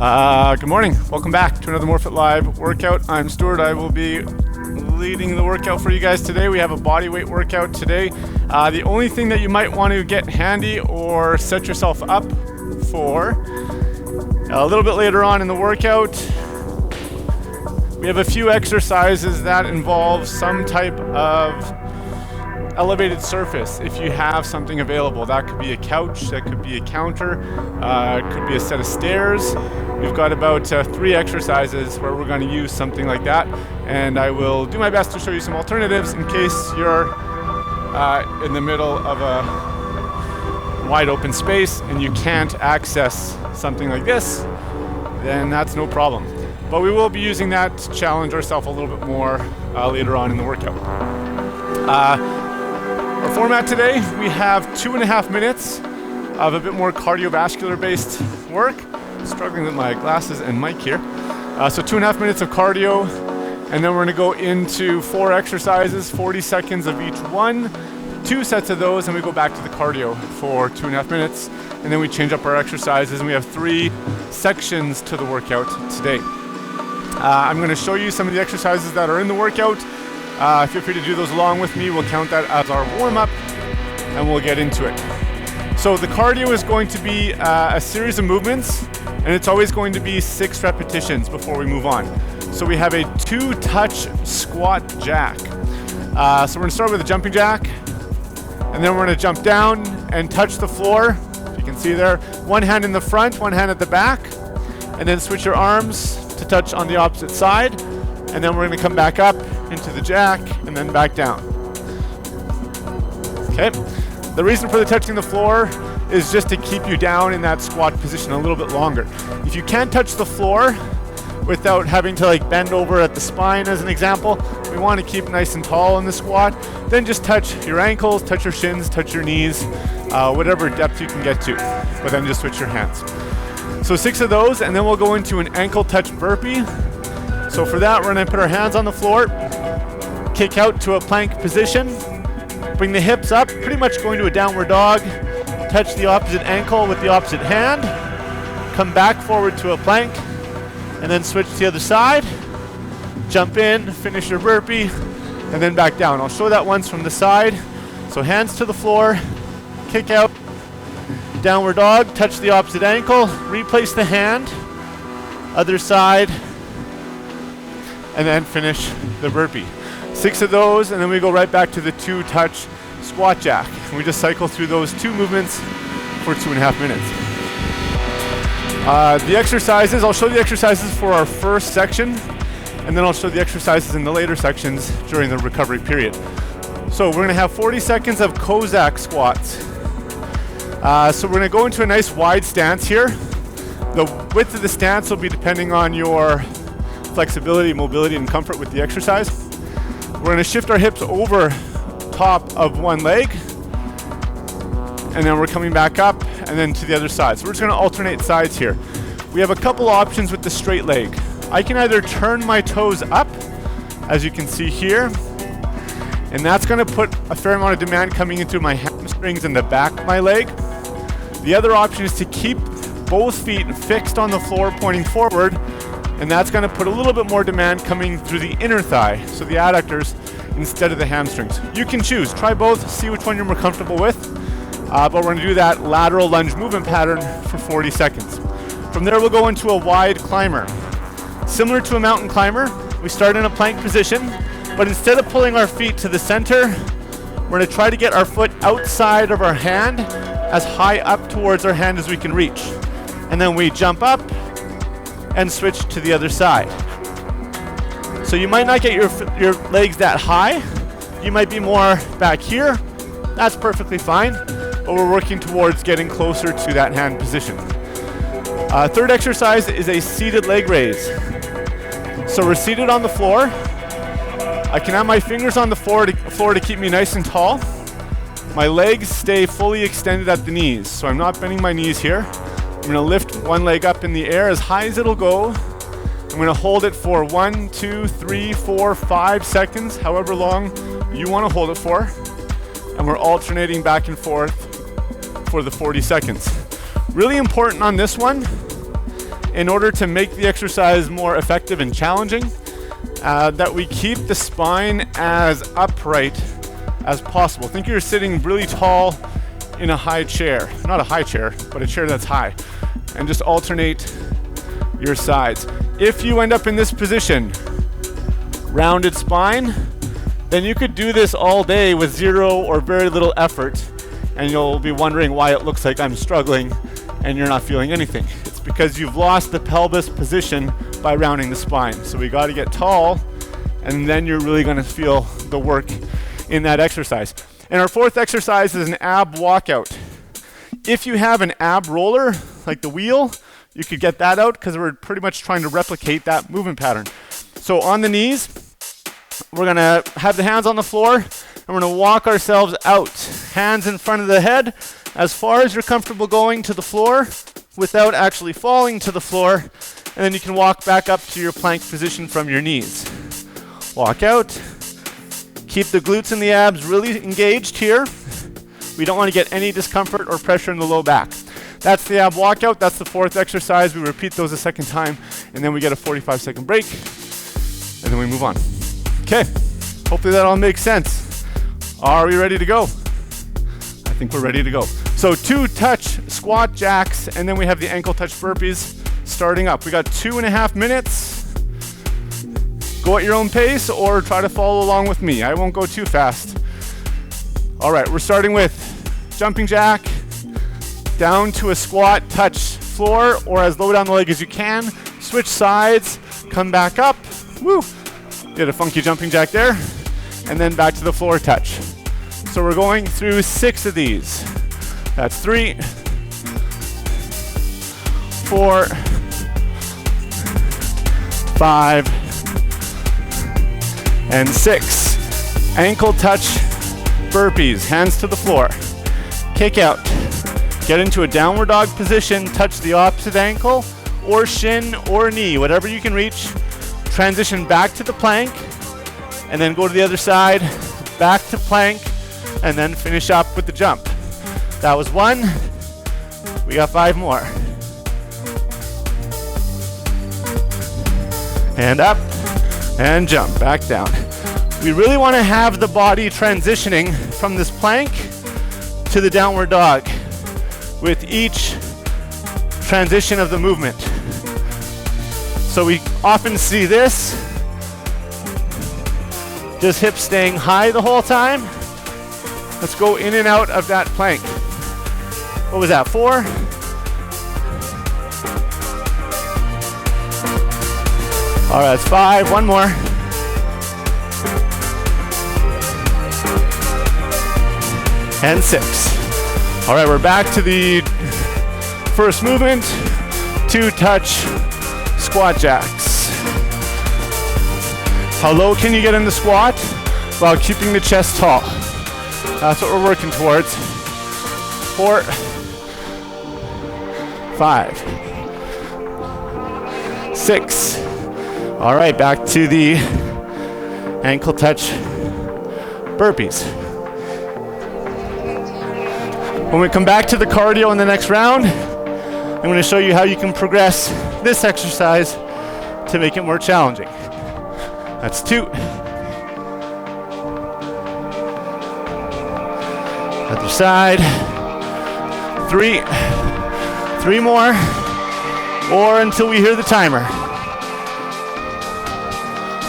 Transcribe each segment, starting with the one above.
Good morning. Welcome back to another MORFIT Live workout. I'm Stuart. I will be leading the workout for you guys today. We have a body weight workout today. The only thing that you might want to get handy or set yourself up for a little bit later on in the workout, we have a few exercises that involve some type of elevated surface. If you have something available, that could be a couch, that could be a counter, it could be a set of stairs. We've got about 3 exercises where we're going to use something like that, and I will do my best to show you some alternatives in case you're in the middle of a wide open space and you can't access something like this. Then that's no problem. But we will be using that to challenge ourselves a little bit more later on in the workout. Our format today, we have 2.5 minutes of a bit more cardiovascular based work. Struggling with my glasses and mic here. So 2.5 minutes of cardio, and then we're going to go into 4 exercises, 40 seconds of each one, 2 sets of those, and we go back to the cardio for 2.5 minutes, and then we change up our exercises, and we have 3 sections to the workout today. I'm going to show you some of the exercises that are in the workout. Feel free to do those along with me. We'll count that as our warm-up, and we'll get into it. So the cardio is going to be a series of movements, and it's always going to be 6 repetitions before we move on. So we have a 2-touch squat jack. So we're going to start with a jumping jack, and then we're going to jump down and touch the floor. You can see there, one hand in the front, one hand at the back, and then switch your arms to touch on the opposite side, and then we're going to come back up into the jack and then back down. Okay. The reason for the touching the floor is just to keep you down in that squat position a little bit longer. If you can't touch the floor without having to bend over at the spine as an example, we want to keep nice and tall in the squat, then just touch your ankles, touch your shins, touch your knees, whatever depth you can get to, but then just switch your hands. So 6 of those, and then we'll go into an ankle touch burpee. So for that, we're going to put our hands on the floor, kick out to a plank position, bring the hips up, pretty much going to a downward dog, touch the opposite ankle with the opposite hand, come back forward to a plank, and then switch to the other side, jump in, finish your burpee, and then back down. I'll show that once from the side. So hands to the floor, kick out, downward dog, touch the opposite ankle, replace the hand, other side, and then finish the burpee. 6 of those, and then we go right back to the 2-touch squat jack. And we just cycle through those 2 movements for 2.5 minutes. The exercises, I'll show the exercises for our first section, and then I'll show the exercises in the later sections during the recovery period. So we're going to have 40 seconds of Cossack squats. So we're going to go into a nice wide stance here. The width of the stance will be depending on your flexibility, mobility, and comfort with the exercise. We're going to shift our hips over top of one leg, and then we're coming back up and then to the other side. So we're just going to alternate sides here. We have a couple options with the straight leg. I can either turn my toes up, as you can see here, and that's going to put a fair amount of demand coming into my hamstrings and the back of my leg. The other option is to keep both feet fixed on the floor pointing forward, and that's going to put a little bit more demand coming through the inner thigh, so the adductors instead of the hamstrings. You can choose, try both, see which one you're more comfortable with, but we're going to do that lateral lunge movement pattern for 40 seconds. From there we'll go into a wide climber. Similar to a mountain climber, we start in a plank position, but instead of pulling our feet to the center, we're going to try to get our foot outside of our hand, as high up towards our hand as we can reach. And then we jump up and switch to the other side. So you might not get your legs that high. You might be more back here. That's perfectly fine, but we're working towards getting closer to that hand position. Third exercise is a seated leg raise. So we're seated on the floor. I can have my fingers on the floor to keep me nice and tall. My legs stay fully extended at the knees, so I'm not bending my knees here. I'm going to lift one leg up in the air as high as it'll go. I'm going to hold it for 1, 2, 3, 4, 5 seconds, however long you want to hold it for. And we're alternating back and forth for the 40 seconds. Really important on this one in order to make the exercise more effective and challenging, that we keep the spine as upright as possible. Think you're sitting really tall in a high chair. Not a high chair, but a chair that's high. And just alternate your sides. If you end up in this position, rounded spine, then you could do this all day with zero or very little effort, and you'll be wondering why it looks like I'm struggling and you're not feeling anything. It's because you've lost the pelvis position by rounding the spine. So we got to get tall, and then you're really going to feel the work in that exercise. And our fourth exercise is an ab walkout. If you have an ab roller, like the wheel, you could get that out because we're pretty much trying to replicate that movement pattern. So on the knees, we're going to have the hands on the floor, and we're going to walk ourselves out. Hands in front of the head as far as you're comfortable going to the floor without actually falling to the floor. And then you can walk back up to your plank position from your knees. Walk out. Keep the glutes and the abs really engaged here. We don't want to get any discomfort or pressure in the low back. That's the ab walkout. That's the fourth exercise. We repeat those a second time, and then we get a 45-second break, and then we move on. Okay, hopefully that all makes sense. Are we ready to go? I think we're ready to go. So 2 touch squat jacks, and then we have the ankle touch burpees starting up. We got 2.5 minutes. Go at your own pace or try to follow along with me. I won't go too fast. All right, we're starting with jumping jack, down to a squat, touch floor, or as low down the leg as you can. Switch sides, come back up. Woo! Did a funky jumping jack there. And then back to the floor touch. So we're going through 6 of these. That's 3, 4, 5, and 6. Ankle touch burpees, hands to the floor. Kick out. Get into a downward dog position, touch the opposite ankle or shin or knee, whatever you can reach. Transition back to the plank, and then go to the other side, back to plank, and then finish up with the jump. That was 1. We got 5 more. And up, and jump, back down. We really want to have the body transitioning from this plank to the downward dog with each transition of the movement. So we often see this, just hips staying high the whole time. Let's go in and out of that plank. What was that, 4? All right, that's 5, 1 more. And 6. All right, we're back to the first movement, 2 touch squat jacks. How low can you get in the squat while keeping the chest tall? That's what we're working towards. 4, 5, 6. All right, back to the ankle touch burpees. When we come back to the cardio in the next round, I'm going to show you how you can progress this exercise to make it more challenging. That's 2. Other side. 3. 3 more. Or until we hear the timer.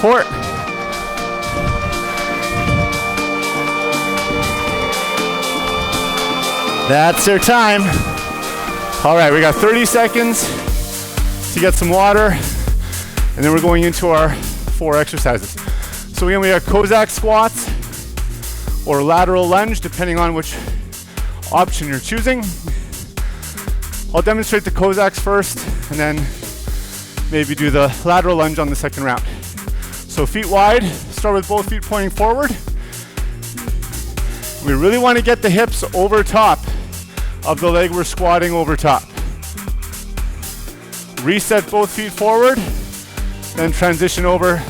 4. That's their time. All right, we got 30 seconds to get some water, and then we're going into our 4 exercises. So again, we have Cossack squats or lateral lunge, depending on which option you're choosing. I'll demonstrate the Cossacks first, and then maybe do the lateral lunge on the second round. So feet wide, start with both feet pointing forward. We really want to get the hips over top of the leg we're squatting over top. Reset both feet forward, then transition over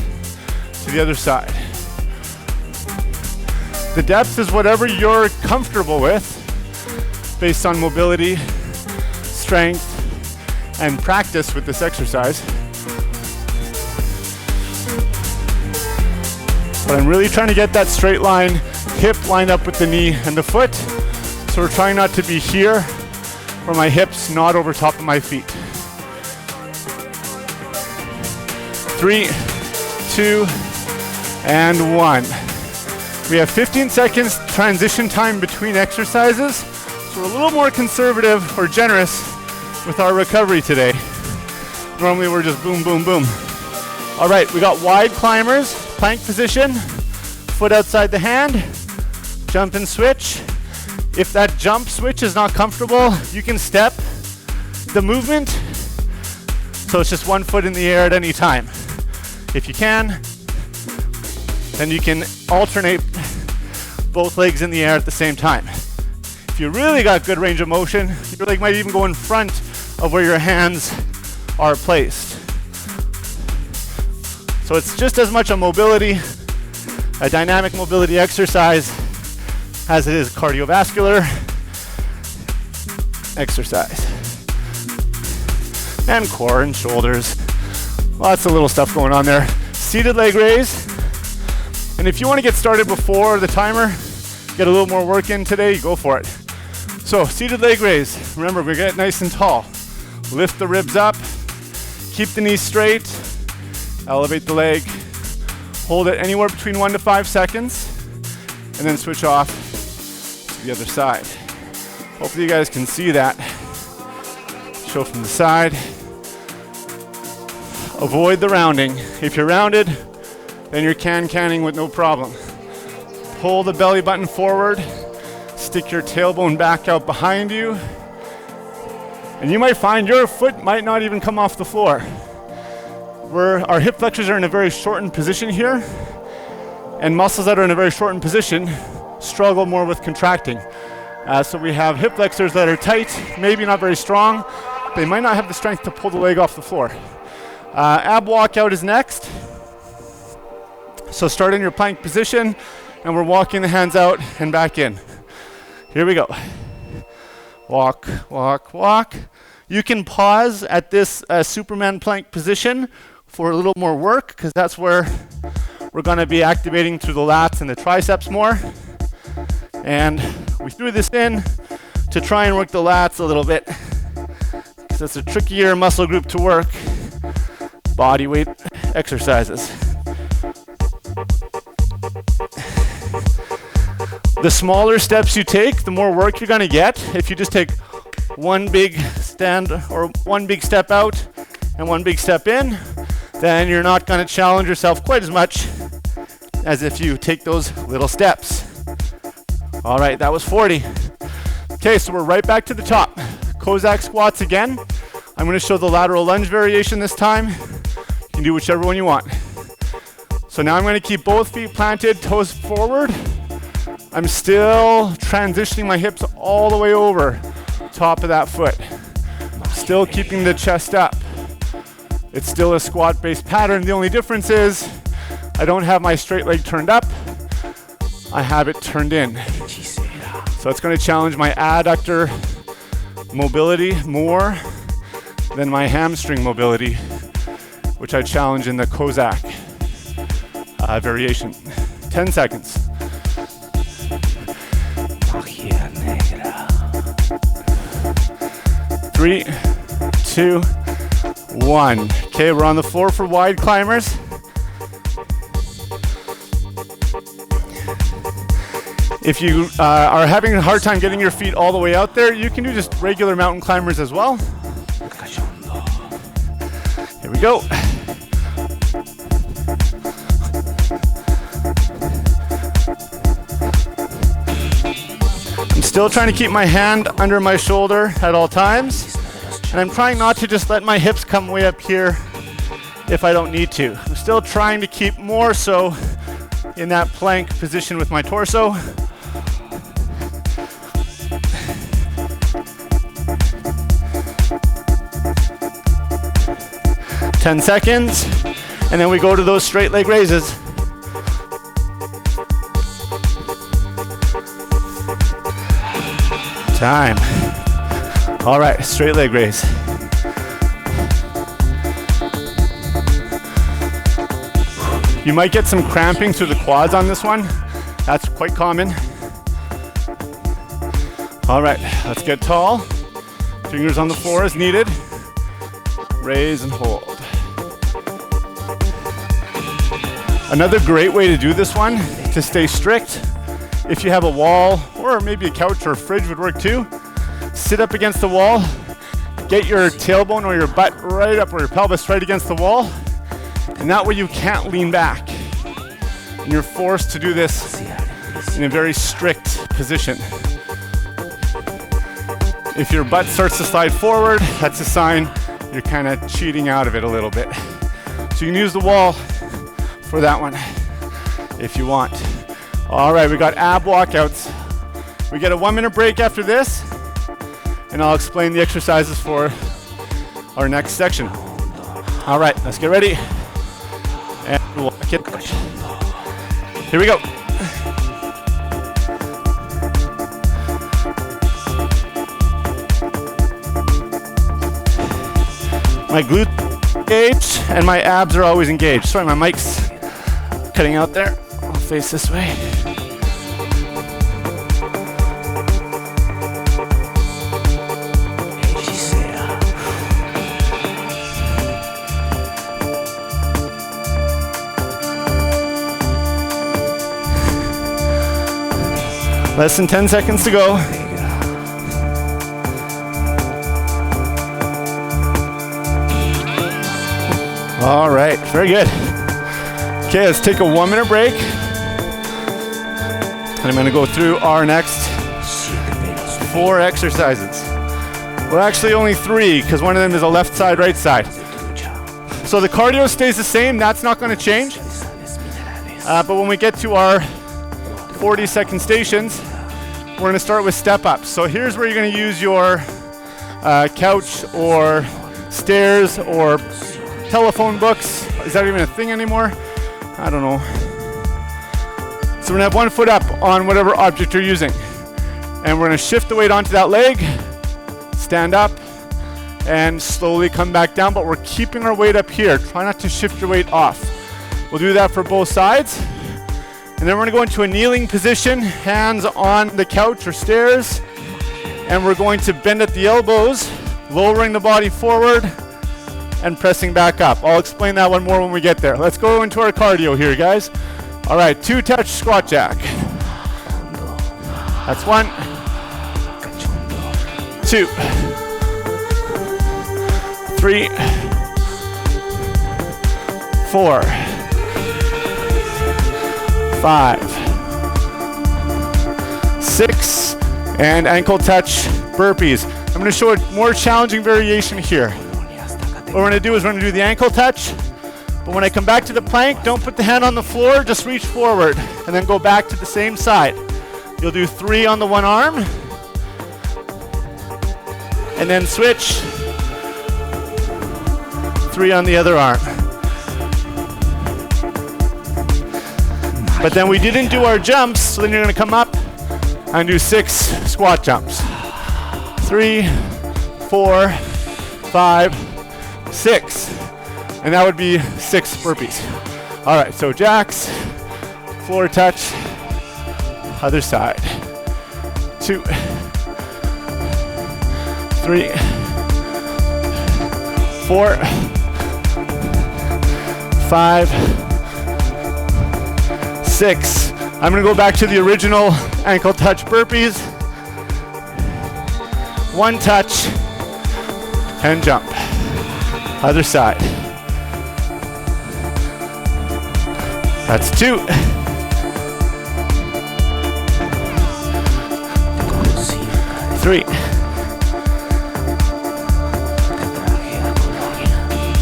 to the other side. The depth is whatever you're comfortable with based on mobility, strength, and practice with this exercise. But I'm really trying to get that straight line, hip lined up with the knee and the foot. So we're trying not to be here where my hips not over top of my feet. 3, 2, and 1. We have 15 seconds transition time between exercises. So we're a little more conservative or generous with our recovery today. Normally we're just boom, boom, boom. All right, we got wide climbers, plank position, foot outside the hand, jump and switch. If that jump switch is not comfortable, you can step the movement. So it's just one foot in the air at any time. If you can, then you can alternate both legs in the air at the same time. If you really got good range of motion, your leg might even go in front of where your hands are placed. So it's just as much a mobility, a dynamic mobility exercise as it is cardiovascular exercise. And core and shoulders. Lots of little stuff going on there. Seated leg raise. And if you want to get started before the timer, get a little more work in today, go for it. So seated leg raise. Remember, we get nice and tall. Lift the ribs up. Keep the knees straight. Elevate the leg. Hold it anywhere between 1 to 5 seconds. And then switch off to the other side. Hopefully you guys can see that. Show from the side. Avoid the rounding. If you're rounded, then you're canning with no problem. Pull the belly button forward. Stick your tailbone back out behind you. And you might find your foot might not even come off the floor. Our hip flexors are in a very shortened position here. And muscles that are in a very shortened position struggle more with contracting. So we have hip flexors that are tight, maybe not very strong. They might not have the strength to pull the leg off the floor. Ab walkout is next. So start in your plank position, and we're walking the hands out and back in. Here we go. Walk, walk, walk. You can pause at this Superman plank position for a little more work, because that's where we're going to be activating through the lats and the triceps more. And we threw this in to try and work the lats a little bit, because it's a trickier muscle group to work. Body weight exercises. The smaller steps you take, the more work you're going to get. If you just take one big stand or one big step out and one big step in, then you're not going to challenge yourself quite as much as if you take those little steps. All right, that was 40. Okay, so we're right back to the top. Cossack squats again. I'm going to show the lateral lunge variation this time. You can do whichever one you want. So now I'm going to keep both feet planted, toes forward. I'm still transitioning my hips all the way over top of that foot. Still keeping the chest up. It's still a squat-based pattern. The only difference is I don't have my straight leg turned up. I have it turned in. So it's going to challenge my adductor mobility more than my hamstring mobility, which I challenge in the Cossack variation. 10 seconds. 3, 2, 1. Okay, we're on the floor for wide climbers. If you are having a hard time getting your feet all the way out there, you can do just regular mountain climbers as well. Here we go. I'm still trying to keep my hand under my shoulder at all times. And I'm trying not to just let my hips come way up here if I don't need to. I'm still trying to keep more so in that plank position with my torso. Ten seconds, and then we go to those straight leg raises. Time. All right, straight leg raise. You might get some cramping through the quads on this one. That's quite common. All right, let's get tall. Fingers on the floor as needed. Raise and hold. Another great way to do this one, to stay strict, if you have a wall, or maybe a couch or a fridge would work too, sit up against the wall, get your tailbone or your butt right up, or your pelvis right against the wall, and that way you can't lean back. And you're forced to do this in a very strict position. If your butt starts to slide forward, that's a sign you're kind of cheating out of it a little bit. So you can use the wall for that one if you want. All right, we got ab walkouts. We get a 1 minute break after this, and I'll explain the exercises for our next section. All right, let's get ready. And walk it. Here we go. My glutes engaged and my abs are always engaged. Sorry, my mic's cutting out there. I'll face this way. Less than 10 seconds to go. All right, very good. Okay, let's take a 1 minute break. And I'm gonna go through our next 4 exercises. Well, actually only 3, because one of them is a left side, right side. So the cardio stays the same, that's not gonna change. But when we get to our 40-second stations, we're gonna start with step ups. So here's where you're gonna use your couch or stairs or telephone books. Is that even a thing anymore? I don't know. So we're gonna have one foot up on whatever object you're using. And we're gonna shift the weight onto that leg, stand up, and slowly come back down, but we're keeping our weight up here. Try not to shift your weight off. We'll do that for both sides. And then we're gonna go into a kneeling position, hands on the couch or stairs. And we're going to bend at the elbows, lowering the body forward and pressing back up. I'll explain that one more when we get there. Let's go into our cardio here, guys. All right, 2-touch squat jack. That's 1, 2, 3, 4, 5, 6, and ankle touch burpees. I'm gonna show a more challenging variation here. What we're gonna do is we're gonna do the ankle touch, but when I come back to the plank, don't put the hand on the floor, just reach forward and then go back to the same side. You'll do 3 on the one arm, and then switch, 3 on the other arm. But then we didn't do our jumps, so then you're gonna come up and do 6 squat jumps. 3, 4, 5, 6. And that would be 6 burpees. All right, so jacks, floor touch, other side. 2, 3, 4, 5, 6. I'm gonna go back to the original ankle touch burpees. 1 touch and jump. Other side. That's 2. 3,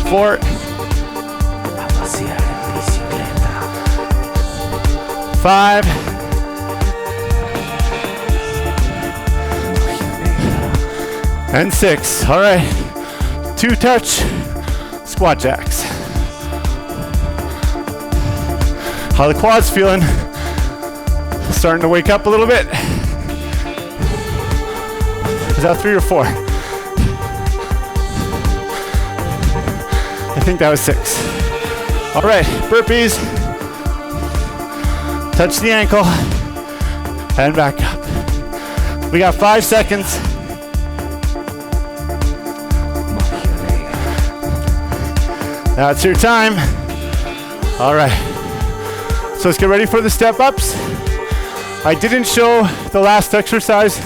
4, 5, and 6. All right, 2-touch squat jacks. How the quads feeling? Starting to wake up a little bit. Is that 3 or 4? I think that was 6. All right, burpees. Touch the ankle and back up. We got 5 seconds. That's your time. All right. So let's get ready for the step ups. I didn't show the last exercise,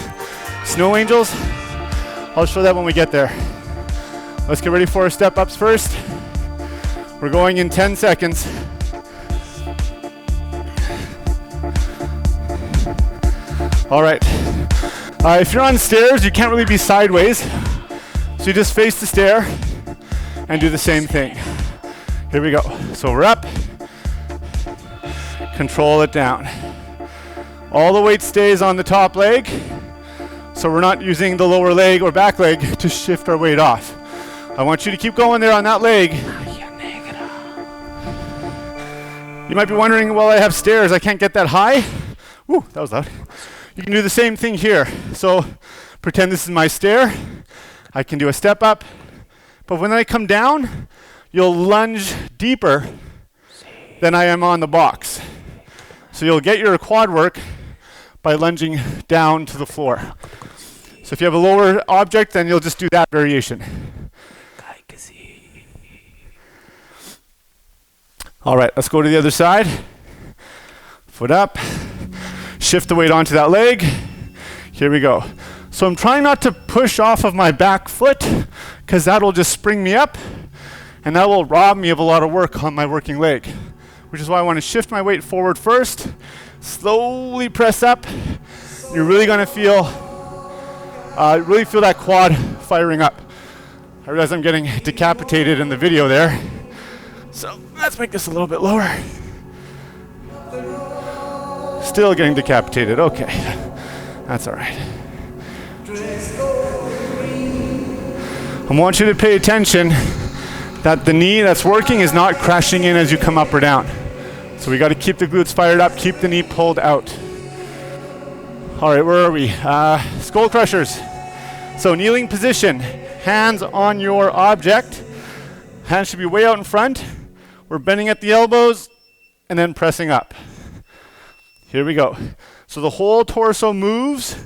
snow angels. I'll show that when we get there. Let's get ready for our step ups first. We're going in 10 seconds. All right. If you're on stairs, you can't really be sideways. So you just face the stair and do the same thing. Here we go. So we're up. Control it down. All the weight stays on the top leg. So we're not using the lower leg or back leg to shift our weight off. I want you to keep going there on that leg. You might be wondering, well, I have stairs, I can't get that high. Woo, that was loud. You can do the same thing here. So pretend this is my stair. I can do a step up. But when I come down, you'll lunge deeper than I am on the box. So you'll get your quad work by lunging down to the floor. So if you have a lower object, then you'll just do that variation. All right, let's go to the other side. Foot up. Shift the weight onto that leg. Here we go. So I'm trying not to push off of my back foot because that'll just spring me up and that will rob me of a lot of work on my working leg, which is why I want to shift my weight forward first, slowly press up. You're really going to feel that quad firing up. I realize I'm getting decapitated in the video there. So let's make this a little bit lower. Still getting decapitated, okay. That's all right. I want you to pay attention that the knee that's working is not crashing in as you come up or down. So we got to keep the glutes fired up, keep the knee pulled out. All right, where are we? Skull crushers. So kneeling position, hands on your object. Hands should be way out in front. We're bending at the elbows and then pressing up. Here we go. So the whole torso moves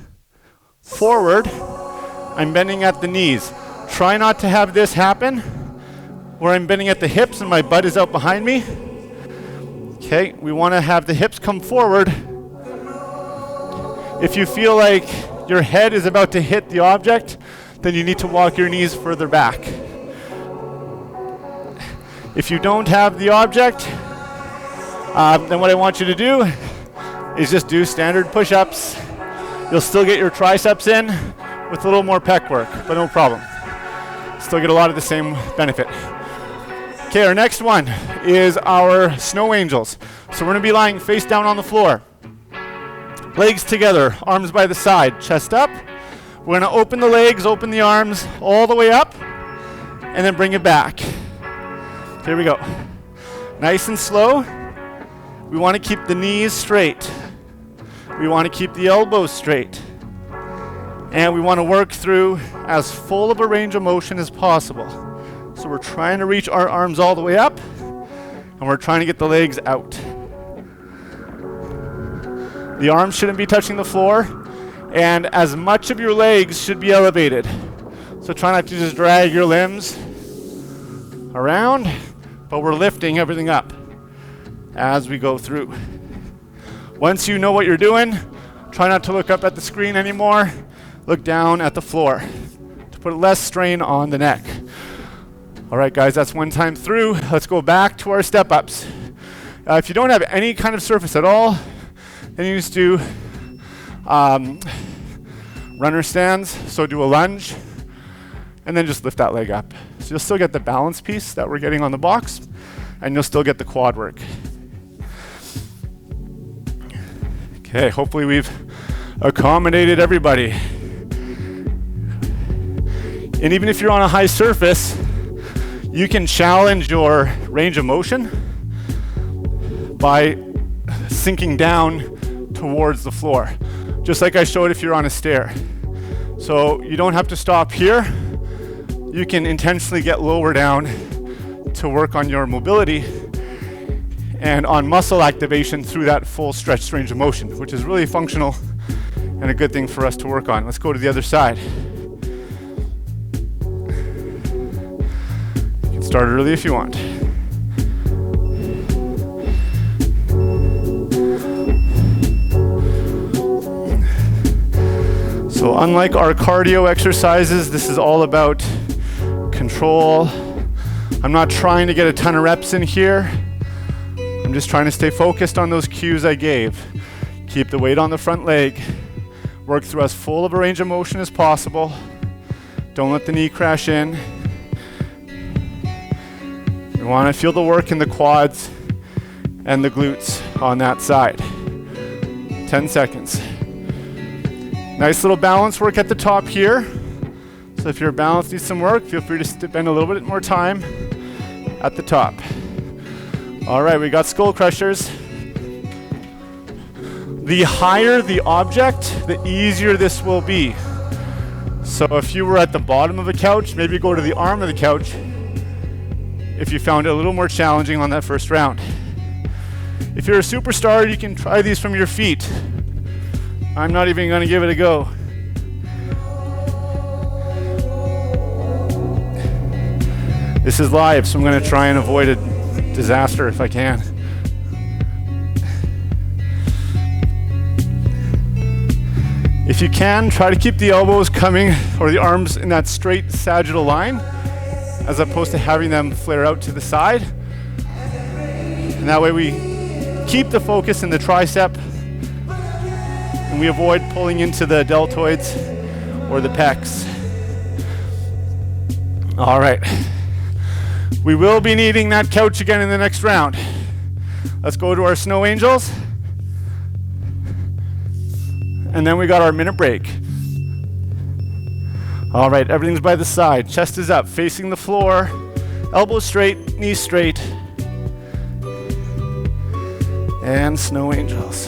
forward. I'm bending at the knees. Try not to have this happen where I'm bending at the hips and my butt is out behind me. Okay, we want to have the hips come forward. If you feel like your head is about to hit the object, then you need to walk your knees further back. If you don't have the object, then what I want you to do is just do standard push-ups. You'll still get your triceps in with a little more pec work, but no problem. Still get a lot of the same benefit. Okay, our next one is our snow angels. So we're gonna be lying face down on the floor. Legs together, arms by the side, chest up. We're gonna open the legs, open the arms all the way up, and then bring it back. Here we go. Nice and slow. We wanna keep the knees straight. We wanna keep the elbows straight. And we wanna work through as full of a range of motion as possible. So we're trying to reach our arms all the way up, and we're trying to get the legs out. The arms shouldn't be touching the floor, and as much of your legs should be elevated. So try not to just drag your limbs around, but we're lifting everything up as we go through. Once you know what you're doing, try not to look up at the screen anymore. Look down at the floor to put less strain on the neck. All right, guys, that's one time through. Let's go back to our step-ups. If you don't have any kind of surface at all, then you just do runner stands. So do a lunge, and then just lift that leg up. So you'll still get the balance piece that we're getting on the box, and you'll still get the quad work. Okay, hopefully we've accommodated everybody. And even if you're on a high surface, you can challenge your range of motion by sinking down towards the floor, just like I showed if you're on a stair. So you don't have to stop here. You can intentionally get lower down to work on your mobility and on muscle activation through that full stretched range of motion, which is really functional and a good thing for us to work on. Let's go to the other side. You can start early if you want. So unlike our cardio exercises, this is all about control. I'm not trying to get a ton of reps in here. I'm just trying to stay focused on those cues I gave. Keep the weight on the front leg. Work through as full of a range of motion as possible. Don't let the knee crash in. You want to feel the work in the quads and the glutes on that side. 10 seconds. Nice little balance work at the top here. So if your balance needs some work, feel free to spend a little bit more time at the top. All right, we got skull crushers. The higher the object, the easier this will be. So if you were at the bottom of a couch, maybe go to the arm of the couch if you found it a little more challenging on that first round. If you're a superstar, you can try these from your feet. I'm not even going to give it a go. This is live, so I'm going to try and avoid a disaster if I can. If you can, try to keep the elbows coming or the arms in that straight sagittal line as opposed to having them flare out to the side. And that way we keep the focus in the tricep and we avoid pulling into the deltoids or the pecs. All right. We will be needing that couch again in the next round. Let's go to our snow angels. And then we got our minute break. All right, everything's by the side. Chest is up, facing the floor. Elbows straight, knees straight. And snow angels.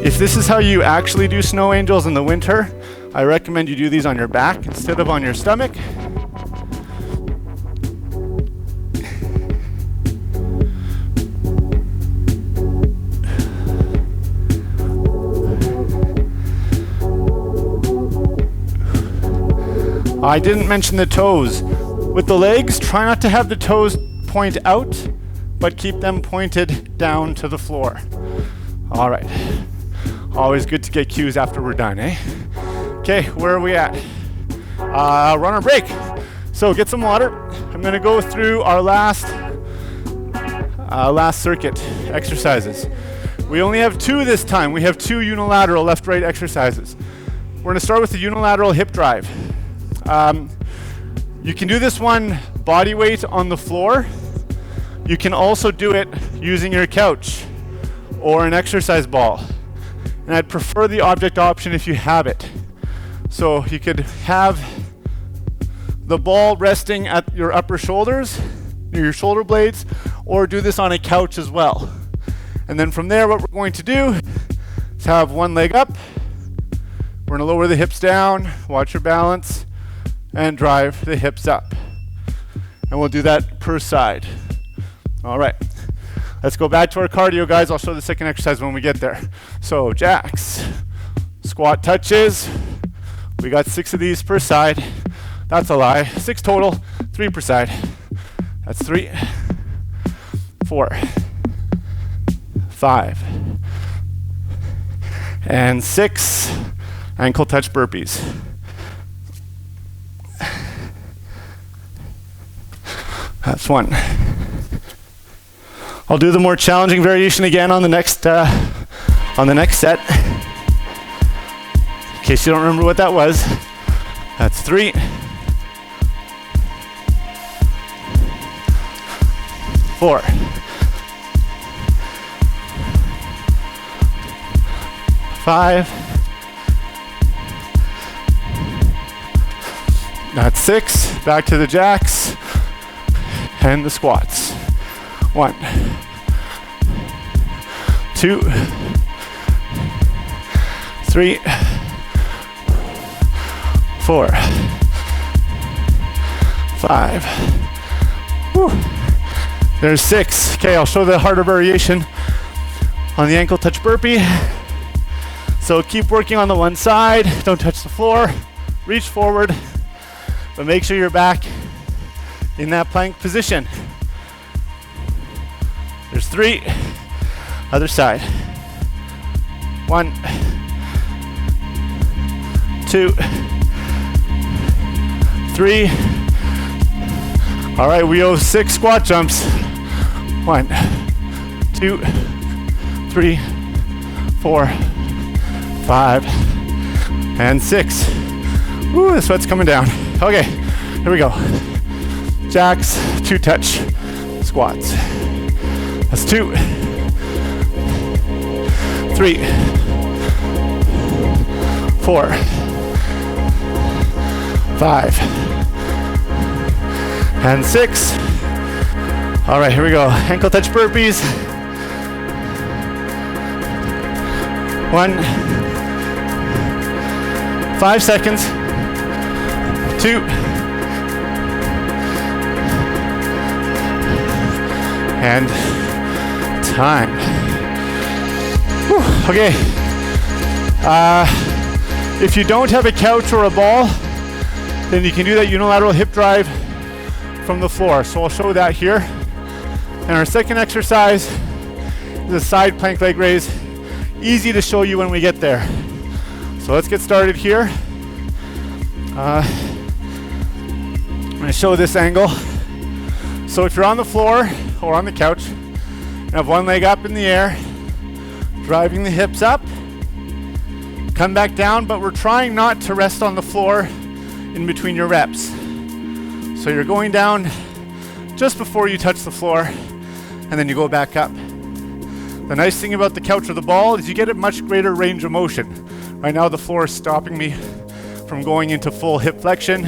If this is how you actually do snow angels in the winter, I recommend you do these on your back instead of on your stomach. I didn't mention the toes. With the legs, try not to have the toes point out, but keep them pointed down to the floor. All right. Always good to get cues after we're done, eh? Okay, where are we at? We're on our break. So get some water. I'm gonna go through our last circuit exercises. We only have 2 this time. We have 2 unilateral left-right exercises. We're gonna start with the unilateral hip drive. You can do this one body weight on the floor. You can also do it using your couch or an exercise ball. And I'd prefer the object option if you have it. So you could have the ball resting at your upper shoulders, near your shoulder blades, or do this on a couch as well. And then from there, what we're going to do is have one leg up. We're gonna lower the hips down, watch your balance, and drive the hips up. And we'll do that per side. All right, let's go back to our cardio, guys. I'll show the second exercise when we get there. So jacks, squat touches. We got 6 of these per side. That's a lie. 6 total, 3 per side. That's 3, 4, 5, and 6 ankle touch burpees. That's 1. I'll do the more challenging variation again on the next set. In case you don't remember what that was, that's 3, 4, 5, that's 6, back to the jacks, and the squats. 1, 2, 3, 4, 5. Whew. There's 6. Okay, I'll show the harder variation on the ankle touch burpee. So keep working on the one side, don't touch the floor, reach forward, but make sure you're back in that plank position. There's 3. Other side. 1, 2, 3. All right, we owe 6 squat jumps. 1, 2, 3, 4, 5, and 6. Woo, the sweat's coming down. Okay, here we go. Jacks, 2 touch squats. That's 2, 3, 4, 5, and 6. All right, here we go. Ankle touch burpees. 1, 5 seconds. 2, and time. Whew. Okay. If you don't have a couch or a ball, then you can do that unilateral hip drive from the floor. So I'll show that here. And our second exercise is a side plank leg raise. Easy to show you when we get there. So let's get started here. I'm going to show this angle. So if you're on the floor or on the couch, you have one leg up in the air, driving the hips up, come back down, but we're trying not to rest on the floor in between your reps. So you're going down just before you touch the floor, and then you go back up. The nice thing about the couch or the ball is you get a much greater range of motion. Right now the floor is stopping me from going into full hip flexion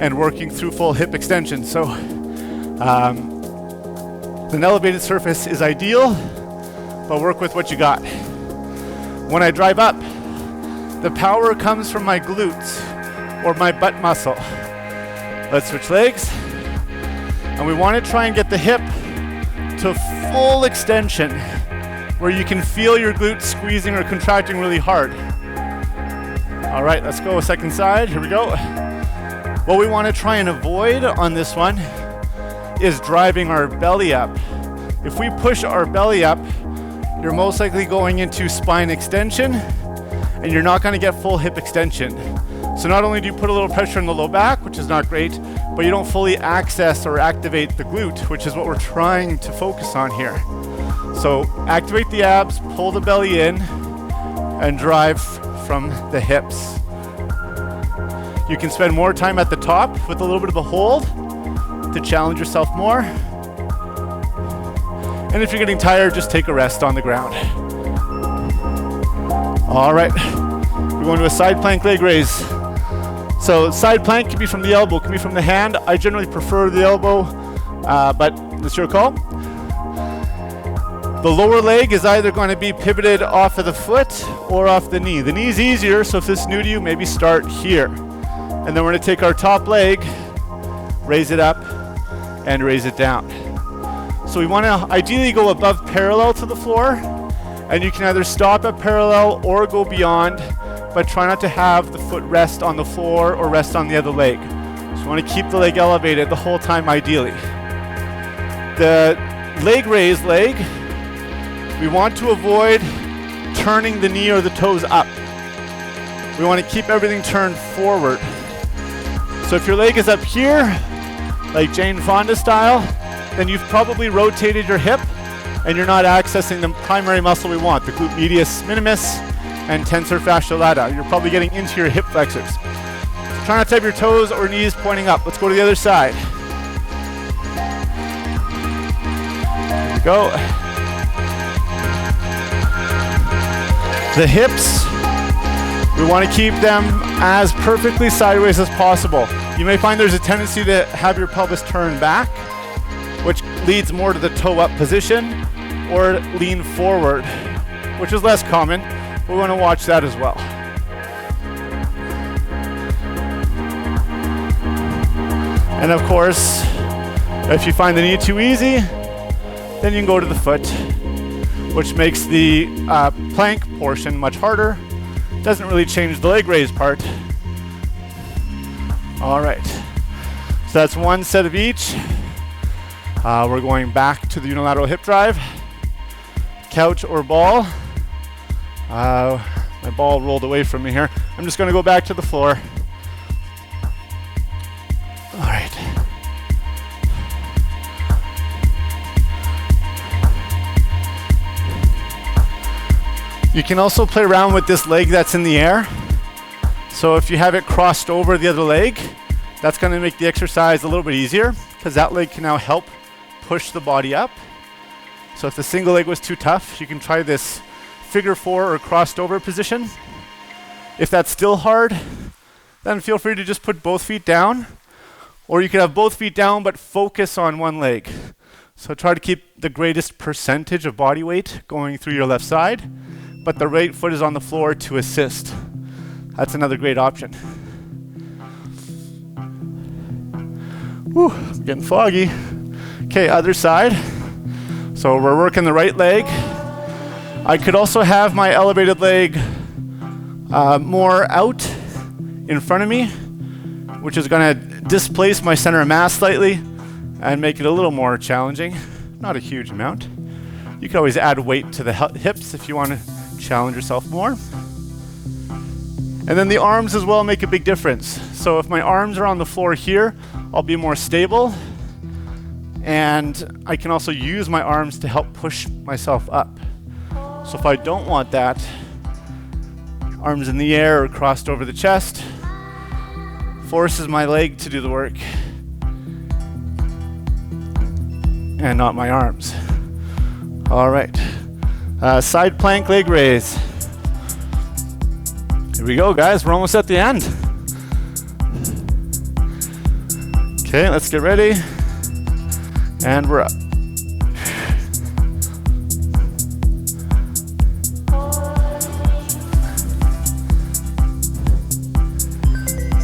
and working through full hip extension. So an elevated surface is ideal, but work with what you got. When I drive up, the power comes from my glutes or my butt muscle. Let's switch legs. And we want to try and get the hip to full extension, where you can feel your glutes squeezing or contracting really hard. All right, let's go second side. Here we go. What we want to try and avoid on this one is driving our belly up. If we push our belly up, you're most likely going into spine extension, and you're not going to get full hip extension. So not only do you put a little pressure in the low back, which is not great, but you don't fully access or activate the glute, which is what we're trying to focus on here. So activate the abs, pull the belly in, and drive from the hips. You can spend more time at the top with a little bit of a hold to challenge yourself more. And if you're getting tired, just take a rest on the ground. All right, we're going to a side plank leg raise. So side plank can be from the elbow, can be from the hand. I generally prefer the elbow, but it's your call. The lower leg is either going to be pivoted off of the foot or off the knee. The knee is easier, so if this is new to you, maybe start here. And then we're going to take our top leg, raise it up, and raise it down. So we want to ideally go above parallel to the floor, and you can either stop at parallel or go beyond, but try not to have the foot rest on the floor or rest on the other leg. So you want to keep the leg elevated the whole time ideally. The leg raise leg, we want to avoid turning the knee or the toes up. We want to keep everything turned forward. So if your leg is up here, like Jane Fonda style, then you've probably rotated your hip and you're not accessing the primary muscle we want, the glute medius minimus and tensor fasciae lata. You're probably getting into your hip flexors. So try not to have your toes or knees pointing up. Let's go to the other side. Here we go. The hips, we want to keep them as perfectly sideways as possible. You may find there's a tendency to have your pelvis turn back, which leads more to the toe up position, or lean forward, which is less common. We want to watch that as well. And of course, if you find the knee too easy, then you can go to the foot, which makes the plank portion much harder. Doesn't really change the leg raise part. All right, so that's one set of each. We're going back to the unilateral hip drive, couch or ball. My ball rolled away from me here. I'm just gonna go back to the floor. All right. You can also play around with this leg that's in the air. So if you have it crossed over the other leg, that's gonna make the exercise a little bit easier because that leg can now help push the body up. So if the single leg was too tough, you can try this figure 4 or crossed over position. If that's still hard, then feel free to just put both feet down, or you could have both feet down but focus on one leg. So try to keep the greatest percentage of body weight going through your left side, but the right foot is on the floor to assist. That's another great option. Whew, I'm getting foggy. Okay, other side. So we're working the right leg. I could also have my elevated leg more out in front of me, which is gonna displace my center of mass slightly and make it a little more challenging. Not a huge amount. You can always add weight to the hips if you want to challenge yourself more. And then the arms as well make a big difference. So if my arms are on the floor here, I'll be more stable. And I can also use my arms to help push myself up. So if I don't want that, arms in the air or crossed over the chest, forces my leg to do the work and not my arms. All right, side plank leg raise. Here we go, guys, we're almost at the end. Okay, let's get ready. And we're up.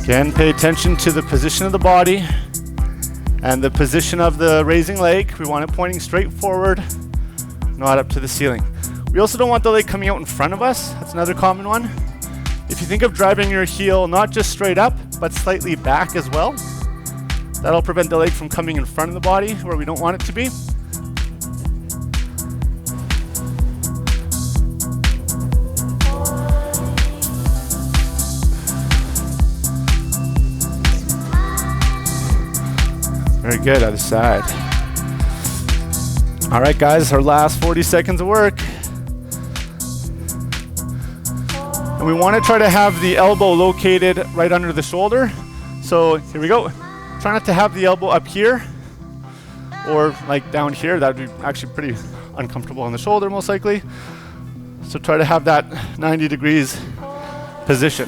Again, pay attention to the position of the body and the position of the raising leg. We want it pointing straight forward, not up to the ceiling. We also don't want the leg coming out in front of us. That's another common one. If you think of driving your heel not just straight up, but slightly back as well, that'll prevent the leg from coming in front of the body where we don't want it to be. Very good, other side. All right, guys, our last 40 seconds of work. And we want to try to have the elbow located right under the shoulder. So here we go. Try not to have the elbow up here or like down here. That would be actually pretty uncomfortable on the shoulder most likely. So try to have that 90 degrees position.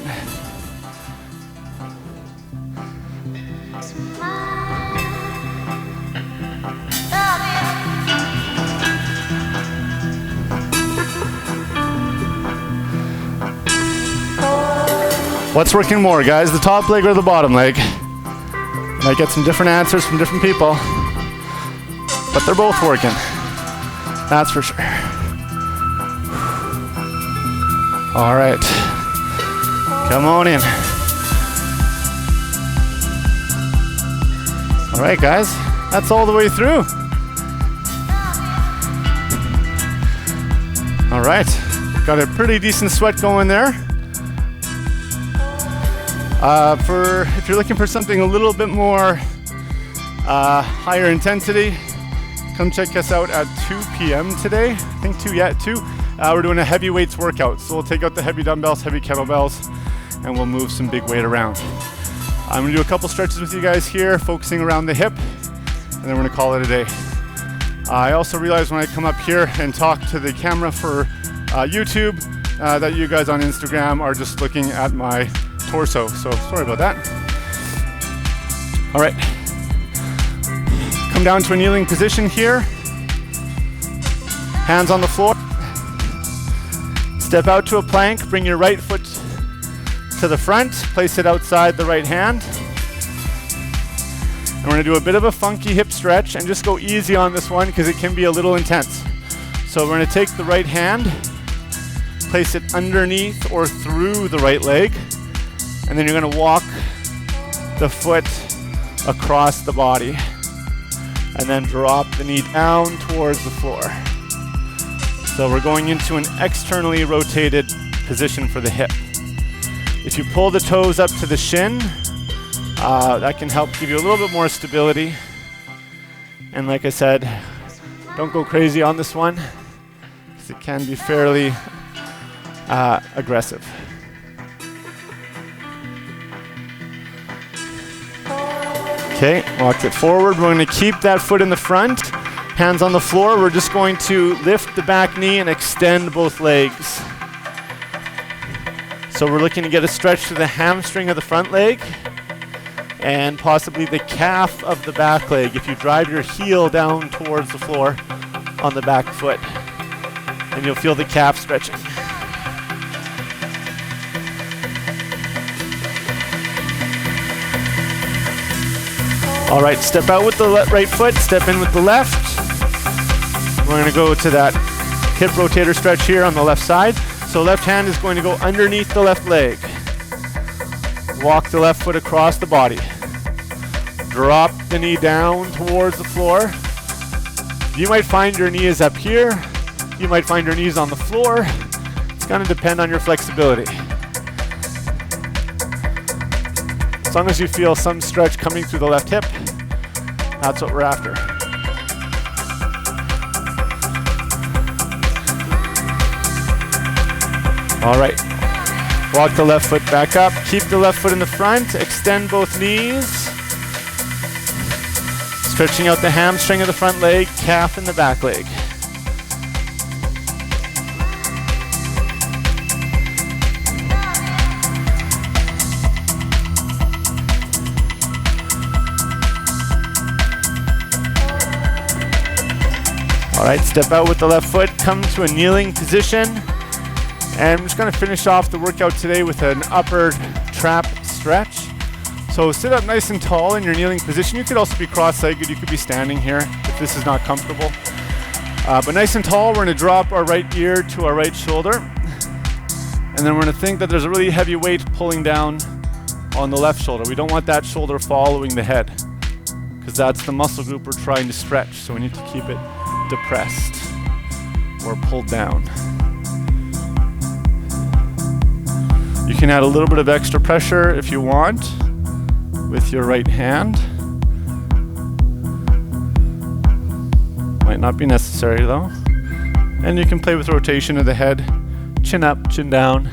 What's working more, guys? The top leg or the bottom leg? Might get some different answers from different people, but they're both working. That's for sure. All right, come on in. All right, guys, that's all the way through. All right, got a pretty decent sweat going there. If you're looking for something a little bit more higher intensity, come check us out at 2 p.m. today. I think 2, yeah, 2. We're doing a heavy weights workout. So we'll take out the heavy dumbbells, heavy kettlebells, and we'll move some big weight around. I'm gonna do a couple stretches with you guys here, focusing around the hip, and then we're gonna call it a day. I also realized when I come up here and talk to the camera for YouTube that you guys on Instagram are just looking at my torso, so sorry about that. All right, come down to a kneeling position here, hands on the floor, step out to a plank, bring your right foot to the front, place it outside the right hand, And we're gonna do a bit of a funky hip stretch and just go easy on this one because it can be a little intense. So we're gonna take the right hand, place it underneath or through the right leg, and then you're gonna walk the foot across the body and then drop the knee down towards the floor. So we're going into an externally rotated position for the hip. If you pull the toes up to the shin, that can help give you a little bit more stability. And like I said, don't go crazy on this one because it can be fairly aggressive. Okay, walk it forward. We're going to keep that foot in the front, hands on the floor. We're just going to lift the back knee and extend both legs. So we're looking to get a stretch to the hamstring of the front leg and possibly the calf of the back leg if you drive your heel down towards the floor on the back foot, and you'll feel the calf stretching. All right, step out with the right foot, step in with the left. We're gonna go to that hip rotator stretch here on the left side. So left hand is going to go underneath the left leg. Walk the left foot across the body. Drop the knee down towards the floor. You might find your knee is up here. You might find your knees on the floor. It's gonna depend on your flexibility. As long as you feel some stretch coming through the left hip, that's what we're after. All right, walk the left foot back up, keep the left foot in the front, extend both knees, stretching out the hamstring of the front leg, calf in the back leg. All right, step out with the left foot, come to a kneeling position. And I'm just gonna finish off the workout today with an upper trap stretch. So sit up nice and tall in your kneeling position. You could also be cross-legged, you could be standing here if this is not comfortable. But nice and tall, we're gonna drop our right ear to our right shoulder. And then we're gonna think that there's a really heavy weight pulling down on the left shoulder. We don't want that shoulder following the head because that's the muscle group we're trying to stretch. So we need to keep it depressed or pulled down. You can add a little bit of extra pressure if you want with your right hand. Might not be necessary though. And you can play with rotation of the head, chin up, chin down,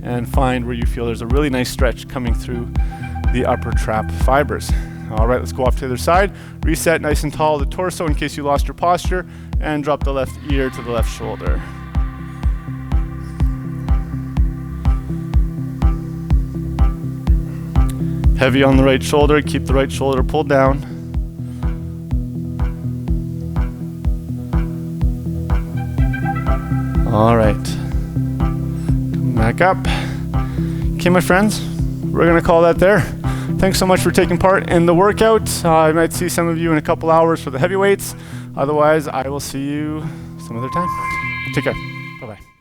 and find where you feel there's a really nice stretch coming through the upper trap fibers. All right, let's go off to the other side. Reset nice and tall the torso in case you lost your posture, and drop the left ear to the left shoulder. Heavy on the right shoulder, keep the right shoulder pulled down. All right, come back up. Okay, my friends, we're gonna call that there. Thanks so much for taking part in the workout. I might see some of you in a couple hours for the heavyweights. Otherwise, I will see you some other time. Take care, bye-bye.